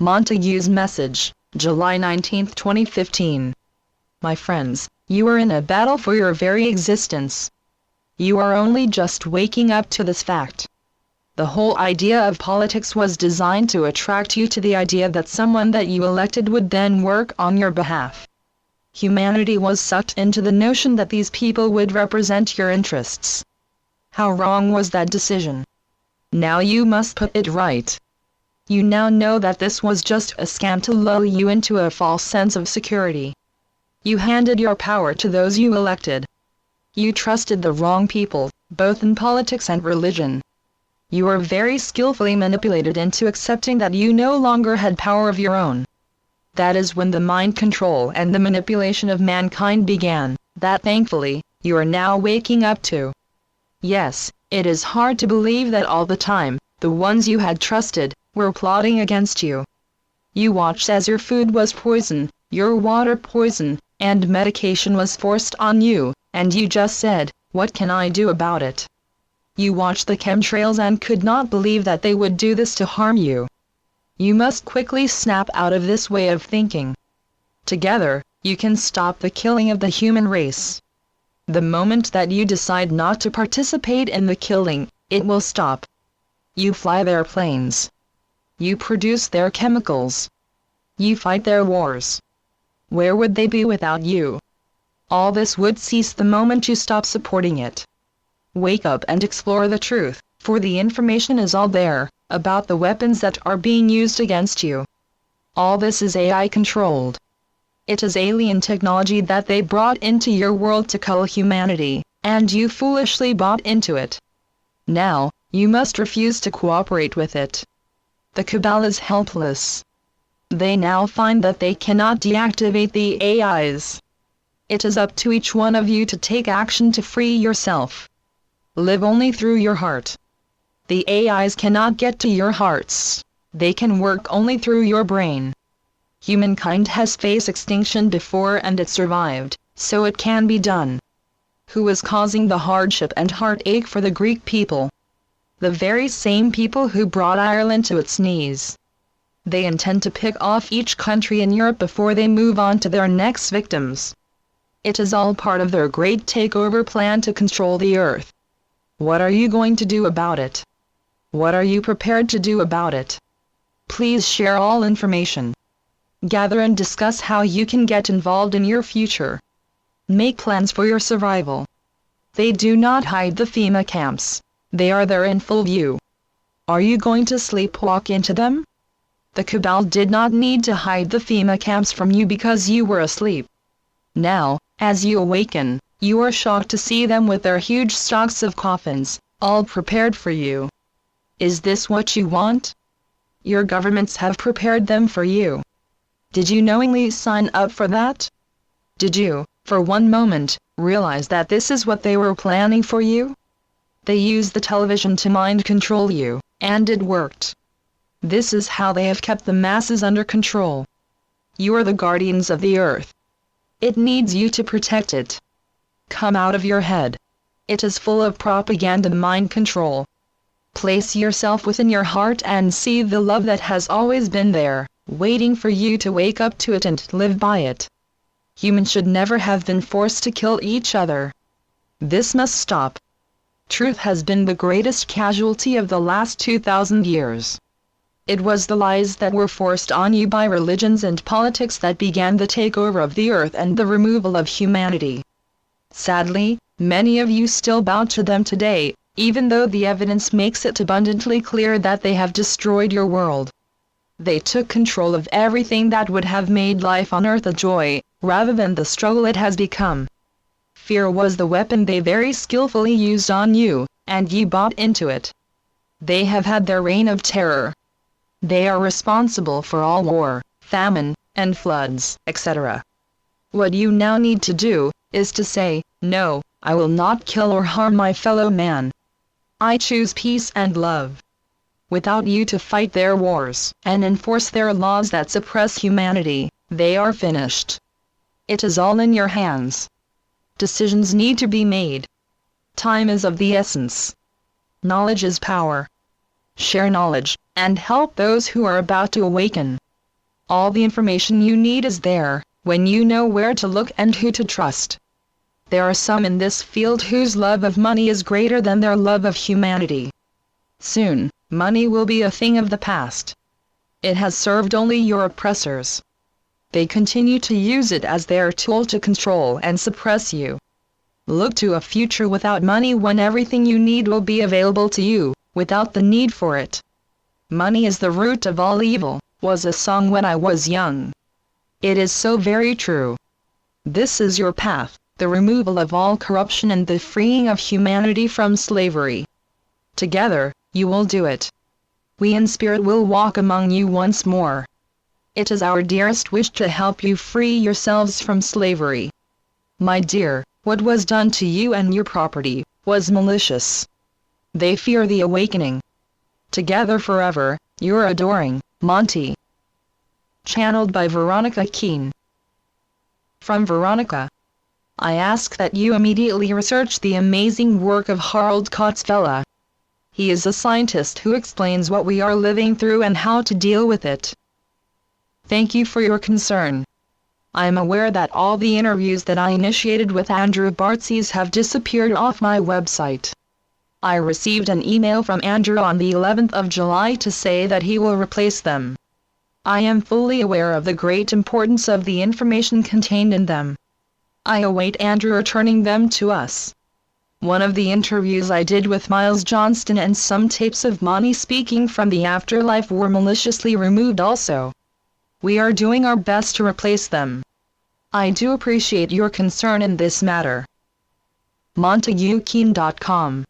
Montague's message, July 19, 2015. My friends, you are in a battle for your very existence. You are only just waking up to this fact. The whole idea of politics was designed to attract you to the idea that someone that you elected would then work on your behalf. Humanity was sucked into the notion that these people would represent your interests. How wrong was that decision? Now you must put it right. You now know that this was just a scam to lull you into a false sense of security. You handed your power to those you elected. You trusted the wrong people, both in politics and religion. You were very skillfully manipulated into accepting that you no longer had power of your own. That is when the mind control and the manipulation of mankind began, that thankfully, you are now waking up to. Yes, it is hard to believe that all the time, the ones you had trusted, were plotting against you. You watched as your food was poison, your water poison, and medication was forced on you, and you just said, "What can I do about it?" You watched the chemtrails and could not believe that they would do this to harm you. You must quickly snap out of this way of thinking. Together, you can stop the killing of the human race. The moment that you decide not to participate in the killing, it will stop. You fly their planes. You produce their chemicals. You fight their wars. Where would they be without you? All this would cease the moment you stop supporting it. Wake up and explore the truth, for the information is all there, about the weapons that are being used against you. All this is AI controlled. It is alien technology that they brought into your world to cull humanity, and you foolishly bought into it. Now, you must refuse to cooperate with it. The cabal is helpless. They now find that they cannot deactivate the AIs. It is up to each one of you to take action to free yourself. Live only through your heart. The AIs cannot get to your hearts. They can work only through your brain. Humankind has faced extinction before and it survived, so it can be done. Who is causing the hardship and heartache for the Greek people? The very same people who brought Ireland to its knees. They intend to pick off each country in Europe before they move on to their next victims. It is all part of their great takeover plan to control the earth. What are you going to do about it? What are you prepared to do about it? Please share all information. Gather and discuss how you can get involved in your future. Make plans for your survival. They do not hide the FEMA camps. They are there in full view. Are you going to sleepwalk into them? The cabal did not need to hide the FEMA camps from you because you were asleep. Now, as you awaken, you are shocked to see them with their huge stocks of coffins, all prepared for you. Is this what you want? Your governments have prepared them for you. Did you knowingly sign up for that? Did you, for one moment, realize that this is what they were planning for you? They used the television to mind control you, and it worked. This is how they have kept the masses under control. You are the guardians of the earth. It needs you to protect it. Come out of your head. It is full of propaganda mind control. Place yourself within your heart and see the love that has always been there, waiting for you to wake up to it and live by it. Humans should never have been forced to kill each other. This must stop. Truth has been the greatest casualty of the last 2,000 years. It was the lies that were forced on you by religions and politics that began the takeover of the earth and the removal of humanity. Sadly, many of you still bow to them today, even though the evidence makes it abundantly clear that they have destroyed your world. They took control of everything that would have made life on earth a joy, rather than the struggle it has become. Fear was the weapon they very skillfully used on you, and you bought into it. They have had their reign of terror. They are responsible for all war, famine, and floods, etc. What you now need to do, is to say, "No, I will not kill or harm my fellow man. I choose peace and love." Without you to fight their wars, and enforce their laws that suppress humanity, they are finished. It is all in your hands. Decisions need to be made. Time is of the essence. Knowledge is power. Share knowledge, and help those who are about to awaken. All the information you need is there, when you know where to look and who to trust. There are some in this field whose love of money is greater than their love of humanity. Soon, money will be a thing of the past. It has served only your oppressors. They continue to use it as their tool to control and suppress you. Look to a future without money when everything you need will be available to you, without the need for it. Money is the root of all evil, was a song when I was young. It is so very true. This is your path, the removal of all corruption and the freeing of humanity from slavery. Together, you will do it. We in spirit will walk among you once more. It is our dearest wish to help you free yourselves from slavery. My dear, what was done to you and your property was malicious. They fear the awakening. Together forever, your adoring, Monty. Channeled by Veronica Keene. From Veronica. I ask that you immediately research the amazing work of Harold Kotzvella. He is a scientist who explains what we are living through and how to deal with it. Thank you for your concern. I am aware that all the interviews that I initiated with Andrew Bartzies have disappeared off my website. I received an email from Andrew on the 11th of July to say that he will replace them. I am fully aware of the great importance of the information contained in them. I await Andrew returning them to us. One of the interviews I did with Miles Johnston and some tapes of Monty speaking from the afterlife were maliciously removed also. We are doing our best to replace them. I do appreciate your concern in this matter. MontagueKeene.com